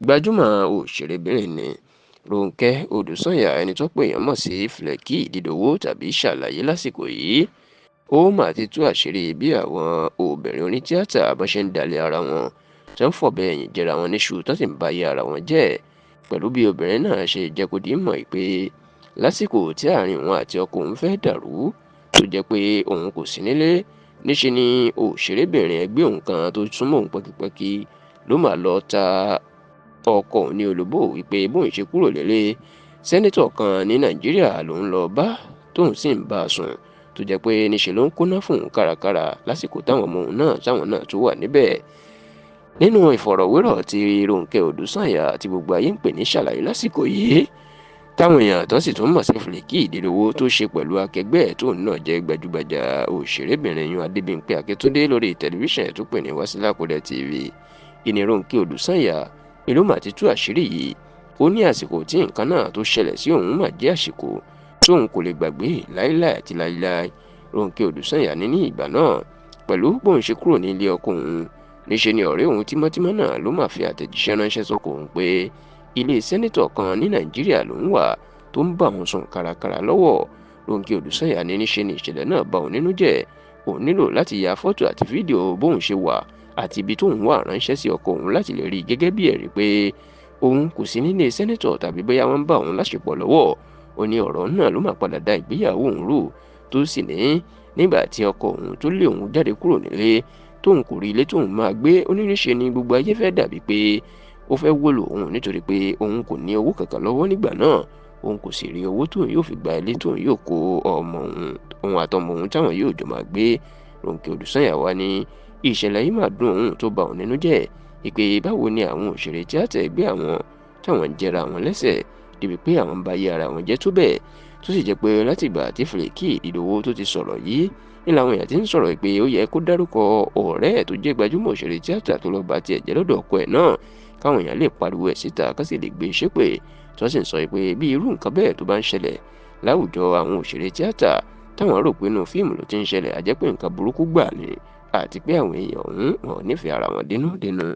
gbajúmọ̀ òṣèrébìnrin ni Rónkẹ́ Odùsànyà, ẹni tó pé èèyàn mọ̀ sí Flẹ̀kí Ìdídòwò tàbí Ṣàlàyé lásìkò yìí. Ó mà ti tú àṣírí bí àwọn obìnrin onítíátà bọ́n ṣe ń dalẹ̀ ara wọn, tó ń fọ̀bẹ ẹ̀yìn jẹra wọn níṣu, tó sì ń ba ayé ara wọn jẹ́, pẹ̀lú bí obìnrin náà ṣe jẹ́ kó di mọ̀ pé lásìkò tí àárín òun àti ọkọ òun fẹ́ dàrú, tó jẹ́ pé òun kò sí nílé, níṣe ni òṣèrébìnrin ẹgbẹ́ òun kan tó súnmọ́ òun pẹ́kípẹ́kí ló mà lọ ta ọkọ òun ní olóbò wípé bóun ṣe kúrò nílé, sẹ́nítọ̀ kan ní Nàìjíríà lòun lọ bá, tóun sì ń bá a sùn, tó jẹ́ pé níṣe ló ń kóná fún òun kárakára lásìkò táwọn ọmọ òun náà táwọn náà tó wà níbẹ̀. Nínú ìfọ̀rọ̀wérọ̀ tí Rónkẹ́ Odùsànyà tí gbogbo ayé ń pè ní Ṣàlàyé lásìkò yìí, táwọn èèyàn tó sì tún mọ̀ sí Flẹ̀kí Ìdídòwò tó ṣe pẹ̀lú akẹgbẹ́ ẹ̀ tóun náà jẹ́ gbajúgbajà òṣèrébìnrin yun Adébímpé Akíntúndé lórí tẹlifíṣàn ẹ̀ tó pè ní Wásílà Kódẹ́ TV. Ìní Rónkẹ́ Odùsànyà ìlú mà ti tú àṣírí yìí. Ó ní àsìkò tí nǹkan náà tó ṣẹlẹ̀ sí òun mà jẹ́ àsìkò tóun kò lè gbàgbé láíláí àti láíláí. Rónkẹ́ Odùsànyà ní ìgbà náà, pẹ̀lú bóun ṣe kúrò ní ilé ọkọ òun, níṣe ni ọ̀rẹ́ òun tímọ́tímọ́ náà ló máa fi àtẹ̀jíṣẹ́ ránṣẹ́ sọ́kọ òun pé ilé sẹ́nítọ̀ kan ní Nàìjíríà ló ń wà tó ń bá òun sùn kárakára lọ́wọ́. Rónkẹ́ Odùsànyà ní níṣe ni ìṣẹ̀lẹ̀ náà bà òun nínú jẹ́. Òun nílò láti ya fọ́tò àti fídíò bóun ṣe wà àti ibi tóun wà ránṣẹ́ sí ọkọ òun láti lè rí i gẹ́gẹ́ bí ẹ̀rí pé òun kò sí nílé sẹ́nítọ̀ tàbí bóyá wọ́n ń bá òun láṣepọ̀ lọ́wọ́. Ó ní ọ̀rọ̀ náà ló máa padà da ìgbéyàwó òun rú, tó sì ní nígbà tí ọkọ òun tó lé òun jáde kúrò nílé, tóun kò rí ilé tóun máa gbé, oníríṣe ni gbogbo ayé fẹ́ dàbí pé ó fẹ́ wólò òun nítorí pé òun kò ní owó kankan lọ́wọ́ nígbà náà. Òun kò sì rí owó tóun yóò fi gba ilé tóun yóò kó ọmọ òun àtọmọ òun táwọn yóò jọ máa gbé. Rónkẹ́ Odùsànyà wá ní ìṣẹ̀lẹ̀ yìí máa dùn òun tó bà òun nínú jẹ́, ìpè báwo ni àwọn òṣèré tíátà ẹgbẹ́ àwọn táwọn ń jẹra àwọn lẹ́sẹ̀ débi pé àwọn ń ba ayé ara wọn jẹ́ tó bẹ́ẹ̀, tó sì jẹ́ pé látìgbà tí Flẹ̀kí Ìdídòwò tó ti sọ̀rọ̀ yìí ní làwọn èèyàn ti ń sọ̀rọ̀ pé ó yẹ kó dárúkọ ọ̀rẹ́ ẹ̀ tó jẹ́ gbajúmọ̀ òṣèré tíátà tó lọ́ọ́ bá tiẹ̀ jẹ́ lọ́dọ̀ ọkọ ẹ̀ náà, káwọn èèyàn lè pariwo ẹ̀ síta ká sì lè gbé e ṣépè. Tí wọ́n sì ń sọ pé bí irú nǹkan bẹ́ẹ̀ tó bá ń ṣẹlẹ̀ láwùjọ àwọn òṣèré tíátà táwọn rò pé inú fíìmù ló ti ń ṣẹlẹ̀, á jẹ́ pé nǹkan burúkú gbà ni, àti pé àwọn èèyàn ọ̀hún wọn ò nífẹ̀ẹ́ ara wọn dénúdénú.